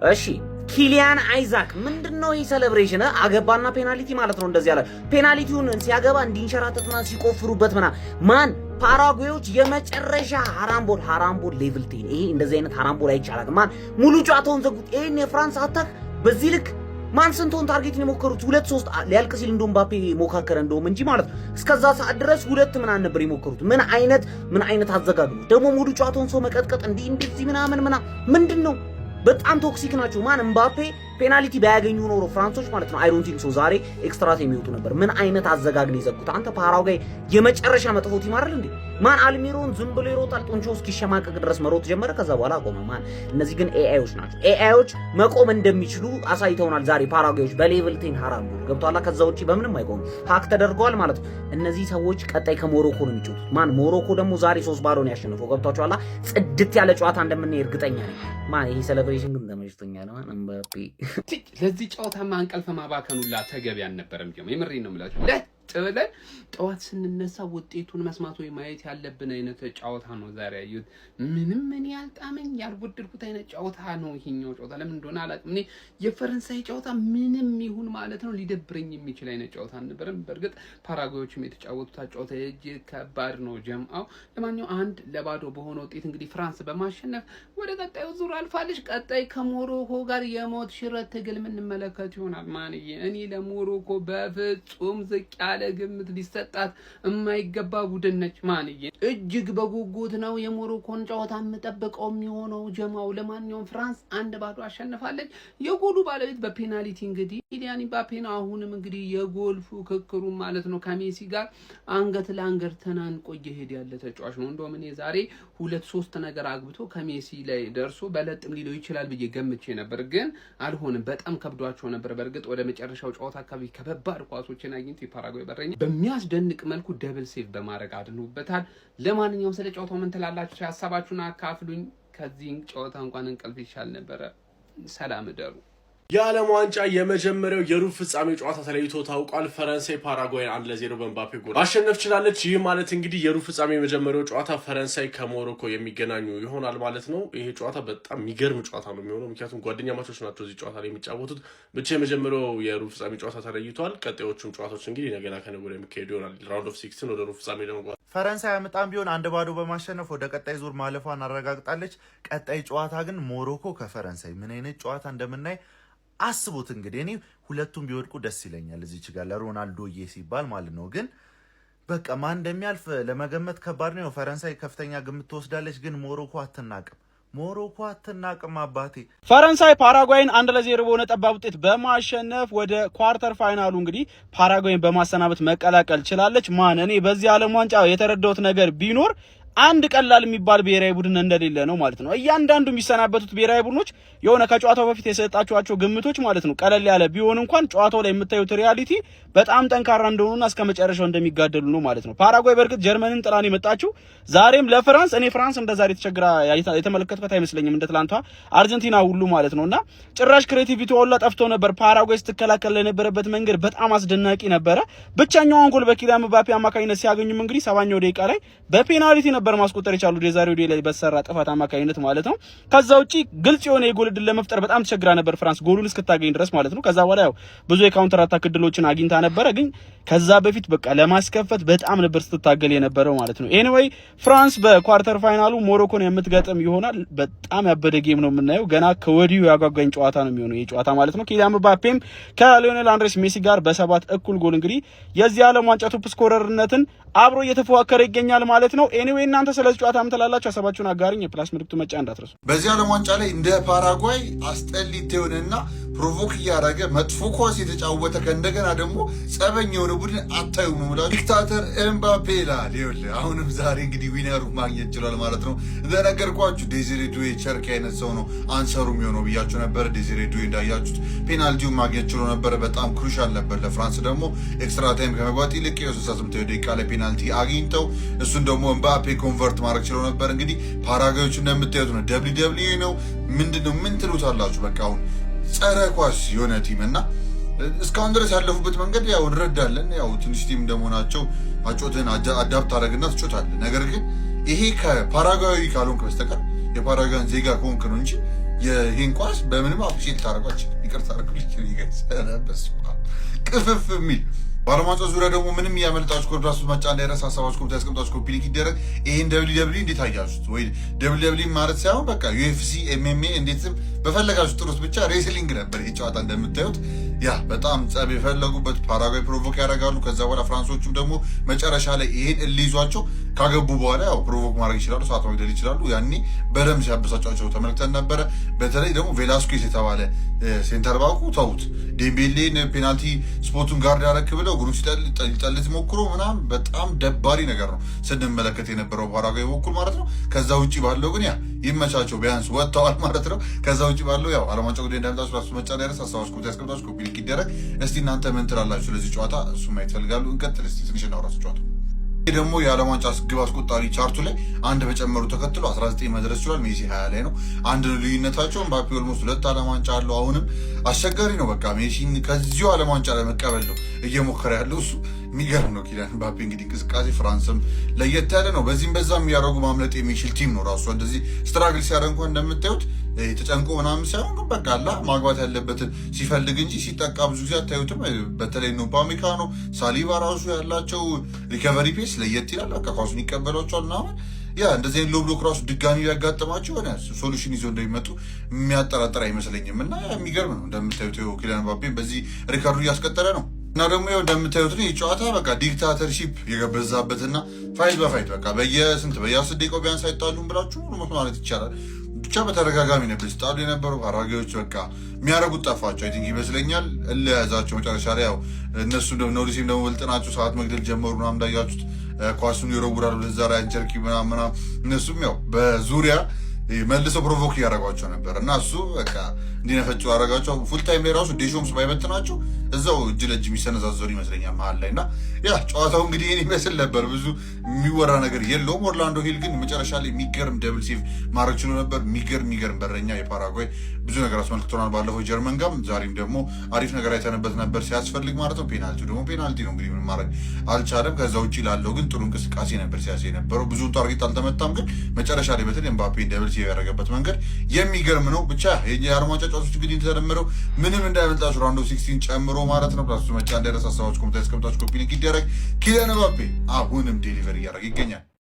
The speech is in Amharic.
እሺ ኪሊያን አይዛክ ምንድነው ይሄ ሴሌብሬሽን? አገባና ፔናልቲ ማለት ነው እንደዚህ ያለ ፔናልቲውን ሲያገባ እንዲንሸራተትና ሲቆፍሩበት ማን ፓራጓዮች የመጨረሻ ሃራምቦል ሌቭል 10 ይሄ እንደዚህ አይነት ሃራምቦል አይቻላል። ማን ሙሉ ጨዋታውን ዘጉት። ይሄን የፍራንስ አታክ በዚህ ልክ ማን ስንቶን ታርጌት ነው የሞከሩት? 2-3 ሊያልቅ ሲል እንደውም ባፔ ሞካከረ እንደውም እንጂ ማለት ነው እስከዛ ሰዓት ድረስ 2 ምናምን ነበር የሞከሩት። ምን አይነት አዘጋግቡ ደግሞ ሙሉ ጨዋታውን ሰው መቀጥቀጥ እንደዚህ ምናምን ምንድነው? በጣም ቶክሲክ ናቸው። ማን እምባፔ ፔናልቲ ባያገኙ ኖሮ ፍራንሶች ማለት ነው አይ ዶንት ቲንክ ሶ ዛሬ ኤክስትራ ታይም የሚወጡ ነበር። ምን አይነት አዘጋግን ይዘጉት። አንተ ፓራጓይ የመጨረሻ መጥፎ ቲም አይደል እንዴ? ማን አልሚሮን ዝም ብሎ ይሮጣል ጡንቻው እስኪሸማቀቅ ድረስ መሮጥ ጀመረ። ከዛ በኋላ ቆመ። ማን እነዚህ ግን ኤአይዎች ናቸው። ኤአይዎች መቆም እንደሚችሉ አሳይተውናል ዛሬ ፓራጓዮች በሌቭል 10 ሃራምቦል ገብቷላ። ከዛ ውጪ በምንም አይቆም ሃክ ተደርገዋል ማለት ነው። እነዚህ ሰዎች ቀጣይ ከሞሮኮ ነው የሚጫወቱት። ማን ሞሮኮ ደግሞ ዛሬ 3-0 ነው ያሸነፈው ገብቷቸዋላ። ጽድት ያለ ጨዋታ እንደምንሄድ እርግጠኛ ነኝ። ማን ይሄ ሴሌብሬሽን ግን ተመችቶኛል። ማን እምባፔ ለዚህ ጨዋታማ እንቅልፍ ማባከኑላ ተገቢ አልነበረም። የምሬን ነው የምላችሁ። ብለን ጠዋት ስንነሳ ውጤቱን መስማት ወይ ማየት ያለብን አይነት ጨዋታ ነው ዛሬ ያዩት። ምንም ምን ያልጣመኝ ያልወደድኩት አይነት ጨዋታ ነው ይሄኛው ጨዋታ። ለምን እንደሆነ አላውቅም። እኔ የፈረንሳይ ጨዋታ ምንም ይሁን ማለት ነው ሊደብረኝ የሚችል አይነት ጨዋታ አልነበረም። በእርግጥ ፓራጓዮችም የተጫወቱት ጨዋታ እጅግ ከባድ ነው ጀምአው። ለማንኛውም 1-0 በሆነ ውጤት እንግዲህ ፍራንስ በማሸነፍ ወደ ቀጣዩ ዙር አልፋለች። ቀጣይ ከሞሮኮ ጋር የሞት ሽረት ትግል የምንመለከት ይሆናል። ማንዬ እኔ ለሞሮኮ በፍጹም ዝቅ ያለ ግምት ሊሰጣት የማይገባ ቡድን ነች። ማንዬ እጅግ በጉጉት ነው የሞሮኮን ጨዋታ የምጠብቀው የሚሆነው ጀማው። ለማንኛውም ፍራንስ 1-0 አሸንፋለች። የጎሉ ባለቤት በፔናልቲ እንግዲህ ኪሊያን ምባፔ ነው። አሁንም እንግዲህ የጎል ፉክክሩ ማለት ነው ከሜሲ ጋር አንገት ለአንገት ተናንቆ እየሄደ ያለ ተጫዋች ነው። እንደውም እኔ ዛሬ 2-3 ነገር አግብቶ ከሜሲ ላይ ደርሶ በለጥም ሊለው ይችላል ብዬ ገምቼ ነበር፣ ግን አልሆነም። በጣም ከብዷቸው ነበር። በእርግጥ ወደ መጨረሻው ጨዋታ አካባቢ ከባድ ኳሶችን አግኝቶ የፓራጓይ በረኛ በሚያስደንቅ መልኩ ደብል ሴቭ በማድረግ አድኖበታል። ለማንኛውም ስለ ጨዋታው ምን ትላላችሁ? ሀሳባችሁን አካፍሉኝ። ከዚህ ጨዋታ እንኳን እንቅልፍ ይሻል ነበረ። ሰላም እደሩ። የዓለም ዋንጫ የመጀመሪያው የሩብ ፍጻሜ ጨዋታ ተለይቶ ታውቋል። ፈረንሳይ ፓራጓይን 1-0 በምባፔ ጎል ማሸነፍ ችላለች። ይህ ማለት እንግዲህ የሩብ ፍጻሜ የመጀመሪያው ጨዋታ ፈረንሳይ ከሞሮኮ የሚገናኙ ይሆናል ማለት ነው። ይሄ ጨዋታ በጣም የሚገርም ጨዋታ ነው የሚሆነው፣ ምክንያቱም ጓደኛ ማቾች ናቸው እዚህ ጨዋታ ላይ የሚጫወቱት። ብቻ የመጀመሪያው የሩብ ፍጻሜ ጨዋታ ተለይቷል። ቀጣዮቹም ጨዋታዎች እንግዲህ ነገና ከነገ ወዲያ የሚካሄዱ ይሆናል። ራውንድ ኦፍ 16 ወደ ሩብ ፍጻሜ ለመግባት ፈረንሳይ አመጣም ቢሆን 1-0 በማሸነፍ ወደ ቀጣይ ዙር ማለፏን አረጋግጣለች። ቀጣይ ጨዋታ ግን ሞሮኮ ከፈረንሳይ ምን አይነት ጨዋታ እንደምናይ አስቡት። እንግዲህ እኔ ሁለቱም ቢወድቁ ደስ ይለኛል እዚች ጋር ለሮናልዶዬ ሲባል ማለት ነው። ግን በቃ ማን እንደሚያልፍ ለመገመት ከባድ ነው። ፈረንሳይ ከፍተኛ ግምት ትወስዳለች፣ ግን ሞሮኮ አትናቅም አባቴ። ፈረንሳይ ፓራጓይን 1-0 በሆነ ጠባብ ውጤት በማሸነፍ ወደ ኳርተር ፋይናሉ እንግዲህ ፓራጓይን በማሰናበት መቀላቀል ችላለች። ማን እኔ በዚህ ዓለም ዋንጫ የተረዳሁት ነገር ቢኖር አንድ ቀላል የሚባል ብሔራዊ ቡድን እንደሌለ ነው ማለት ነው። እያንዳንዱ የሚሰናበቱት ብሔራዊ ቡድኖች የሆነ ከጨዋታው በፊት የሰጣቸዋቸው ግምቶች ማለት ነው ቀለል ያለ ቢሆን እንኳን ጨዋታው ላይ የምታዩት ሪያሊቲ በጣም ጠንካራ እንደሆኑና እስከ መጨረሻው እንደሚጋደሉ ነው ማለት ነው። ፓራጓይ በእርግጥ ጀርመንን ጥላን የመጣችው ዛሬም ለፍራንስ እኔ ፍራንስ እንደዛሬ ተቸግራ የተመለከትኩት አይመስለኝም እንደ ትላንቷ አርጀንቲና ሁሉ ማለት ነውና ጭራሽ ክሬቲቪቲ ሁሉ ጠፍቶ ነበር። ፓራጓይ ስትከላከል የነበረበት መንገድ በጣም አስደናቂ ነበረ። ብቸኛውን ጎል በኪሊያን ምባፔ አማካኝነት ሲያገኙም እንግዲህ 7ኛው ደቂቃ ላይ በፔናልቲ ነበር ማስቆጠር የቻሉት የዛሬው ዴይ ላይ በሰራ ጥፋት አማካኝነት ማለት ነው። ከዛ ውጪ ግልጽ የሆነ የጎል እድል ለመፍጠር በጣም ተቸግራ ነበር ፍራንስ ጎሉን እስክታገኝ ድረስ ማለት ነው። ከዛ በኋላ ያው ብዙ የካውንተር አታክ እድሎችን አግኝታ ነበረ፣ ግን ከዛ በፊት በቃ ለማስከፈት በጣም ነበር ስትታገል የነበረው ማለት ነው። ኤኒዌይ ፍራንስ በኳርተር ፋይናሉ ሞሮኮን የምትገጥም ይሆናል። በጣም ያበደ ጌም ነው የምናየው። ገና ከወዲሁ ያጓጓኝ ጨዋታ ነው የሚሆነው ይሄ ጨዋታ ማለት ነው። ኪሊያን ምባፔም ከሊዮኔል አንድሬስ ሜሲ ጋር በ7 እኩል ጎል እንግዲህ የዚህ ዓለም ዋንጫ ቶፕ ስኮረርነትን አብሮ እየተፎካከረ ይገኛል ማለት ነው። ኤኒዌይ እናንተ ስለዚህ ጨዋታ ምን ትላላችሁ? ሀሳባችሁን አጋሩኝ። የፕላስ ምልክቱ መጫ እንዳትረሱ። በዚህ ዓለም ዋንጫ ላይ እንደ ፓራጓይ አስጠሊት የሆነና ፕሮቮክ እያደረገ መጥፎ ኳስ የተጫወተ ከእንደገና ደግሞ ጸበኛ የሆነ ቡድን አታዩም ነው የምላችሁ። ዲክታተር ኤምባፔ ይላል። ይኸውልህ አሁንም ዛሬ እንግዲህ ዊነሩ ማግኘት ችሏል ማለት ነው። እንደነገርኳችሁ ዴዚሬ ዱዌ ቸርኪ አይነት ሰው ነው አንሰሩ የሚሆነው ብያችሁ ነበር። ዴዚሬ ዱዌ እንዳያችሁት ፔናልቲውን ማግኘት ችሎ ነበረ። በጣም ክሩሻል ነበር ለፍራንስ ደግሞ ኤክስትራ ታይም ከመግባት ይልቅ የ68 ደቂቃ ላይ ፔናልቲ አግኝተው እሱን ደግሞ ኤምባፔ ኮንቨርት ማድረግ ችሎ ነበር። እንግዲህ ፓራጓዮቹ እንደምታዩት ነው ደብሊው ነው ምንድነው ምን ትሉታላችሁ? በቃ አሁን ጸረ ኳስ የሆነ ቲም እና እስካሁን ድረስ ያለፉበት መንገድ ያው እንረዳለን። ያው ትንሽ ቲም እንደመሆናቸው አጮትን አዳፕት አደረግና ትጮታለህ። ነገር ግን ይሄ ከፓራጓዊ ካልሆንክ በስተቀር የፓራጓን ዜጋ ከሆንክ ነው እንጂ ይህን ኳስ በምንም አፕሪሼት ታደርጓች ይቅርታ አድርጉልኝ ጋይስ ቅፍፍ የሚል በዓለም ዋንጫ ዙሪያ ደግሞ ምንም ያመልጣችሁ ኮንትራስት መጫ እንዳይረሳ ሀሳባችሁ ኮሜንት ያስቀምጣችሁ ኮፒ ሊንክ ይደረግ። ይሄን WWE እንዴት አያችሁት? ወይ WWE ማለት ሳይሆን በቃ UFC MMA እንዴትም በፈለጋችሁ ጥሩት ብቻ ሬስሊንግ ነበር ይሄ ጨዋታ እንደምታዩት። ያ በጣም ጸብ የፈለጉበት ፓራጓይ ፕሮቮክ ያደርጋሉ። ከዛ በኋላ ፍራንሶቹም ደግሞ መጨረሻ ላይ ይሄን እልይዟቸው ካገቡ በኋላ ያው ፕሮቮክ ማድረግ ይችላሉ፣ ሰዓት መግደል ይችላሉ። ያኔ በደንብ ሲያበሳጫቸው ተመልክተን ነበረ። በተለይ ደግሞ ቬላስኩዌስ የተባለ ሴንተር ባኩ ተውት፣ ዴምቤሌን ፔናልቲ ስፖቱን ጋርድ ያረክ ብለው እግሩን ሲጠልጥ ሞክሮ ምናምን በጣም ደባሪ ነገር ነው ስንመለከት የነበረው ፓራጓይ በኩል ማለት ነው። ከዛ ውጭ ባለው ግን ያ ይመቻቸው ቢያንስ ወጥተዋል ማለት ነው። ከዛ ውጭ ባለው ያው ዓለም ዋንጫ ጉዳይ እንዳመጣችሁ ራሱ መጫ ላይ ያረስ ሀሳባችሁ ኮሜንት ያስቀምጣችሁ ኮፒ ሊንክ ይደረግ። እስቲ እናንተ ምን ትላላችሁ ስለዚህ ጨዋታ? እሱ ማየት ፈልጋሉ። እንቀጥል እስቲ ትንሽ እናውራ ጨዋታ። ይህ ደግሞ የዓለም ዋንጫ ግብ አስቆጣሪ ቻርቱ ላይ አንድ በጨመሩ ተከትሎ 19 መድረስ ይችላል። ሜሲ 20 ላይ ነው። አንድ ነው ልዩነታቸው። ምባፔ ኦልሞስት 2 ዓለም ዋንጫ አለው። አሁንም አስቸጋሪ ነው። በቃ ሜሲን ከዚሁ ዓለም ዋንጫ ላይ መቀበል ነው እየሞከረ ያለው እሱ። የሚገርም ነው። ኪሊያን ምባፔ እንግዲህ እንቅስቃሴ ፍራንስም ለየት ያለ ነው። በዚህም በዛም የሚያደርጉ ማምለጥ የሚችል ቲም ነው። ራሱ እንደዚህ ስትራግል ሲያደርግ እንኳን እንደምታዩት ተጨንቆ ምናምን ሳይሆን ግን በቃ አላ ማግባት ያለበትን ሲፈልግ እንጂ ሲጠቃ ብዙ ጊዜ አታዩትም። በተለይ ኡፓሜካኖ ሳሊባ ራሱ ያላቸው ሪከቨሪ ፔስ ለየት ይላል። በቃ ኳሱን ይቀበሏቸዋል ምናምን። ያ እንደዚህ አይነት ሎ ብሎክ ራሱ ድጋሚ ቢያጋጥማቸው የሆነ ሶሉሽን ይዞ እንደሚመጡ የሚያጠራጥር አይመስለኝም። እና የሚገርም ነው እንደምታዩት ኪሊያን ምባፔ በዚህ ሪካርዱ እያስቀጠለ ነው። እና ደግሞ ይኸው እንደምታዩት ነው የጨዋታ በቃ ዲክታተርሺፕ የገበዛበትና ፋይት በፋይት በቃ በየ10 ደቂቃው ቢያንስ አይጣሉም ብላችሁ ሙሉ ማለት ይቻላል። ብቻ በተደጋጋሚ ነበር ሲጣሉ የነበረው። ፓራጓዮች በቃ የሚያደርጉት ጠፋቸው። አይ ቲንክ ይመስለኛል እለያዛቸው መጨረሻ ላይ ያው እነሱ ኖሪሲም ደግሞ ብልጥናቸው ሰዓት መግደል ጀመሩ ምናምን እንዳያችሁት ኳሱን ይወረውራሉ ለዛ ላይ አንጀርኪ ምናምን እነሱም ያው በዙሪያ መልሰው ፕሮቮክ እያደረጓቸው ነበር እና እሱ በቃ እንዲነፈጩ ያደረጋቸው። ፉል ታይም ላይ ራሱ ዴሾምስ ባይበትናቸው እዛው እጅ ለእጅ የሚሰነዛዘሩ ይመስለኛል መሀል ላይ እና ያ ጨዋታው እንግዲህ ይህን ይመስል ነበር። ብዙ የሚወራ ነገር የለውም። ኦርላንዶ ሂል ግን መጨረሻ ላይ የሚገርም ደብል ሴቭ ማድረግ ችሎ ነበር። የሚገርም በረኛ የፓራጓይ ብዙ ነገር አስመልክቶናል ባለፈው ጀርመን ጋም። ዛሬም ደግሞ አሪፍ ነገር አይተንበት ነበር ሲያስፈልግ ማለት ነው። ፔናልቲ ደግሞ ፔናልቲ ነው እንግዲህ ምን ማድረግ አልቻለም። ከዛ ውጭ ላለው ግን ጥሩ እንቅስቃሴ ነበር ሲያሳይ የነበረው። ብዙ ታርጌት አልተመታም፣ ግን መጨረሻ ላይ በተለይ ኤምባፔ ደብል ሴቭ ያደረገበት መንገድ የሚገርም ነው። ብቻ የዓለም ዋንጫ ጨዋታዎች እንግዲህ እንደተለመደው ምንም እንዳይመልጣችሁ ራውንድ ኦፍ 16 ጨምሮ ማለት ነው። ፕላስ መጫ እንዳይረሳ ሀሳባችሁ ኮሜንት ያስቀምጣችሁ ኮፒ ሊንክ ይደረግ። ኪሊያን ምባፔ አሁንም ዴሊቨሪ እያደረገ ይገኛል።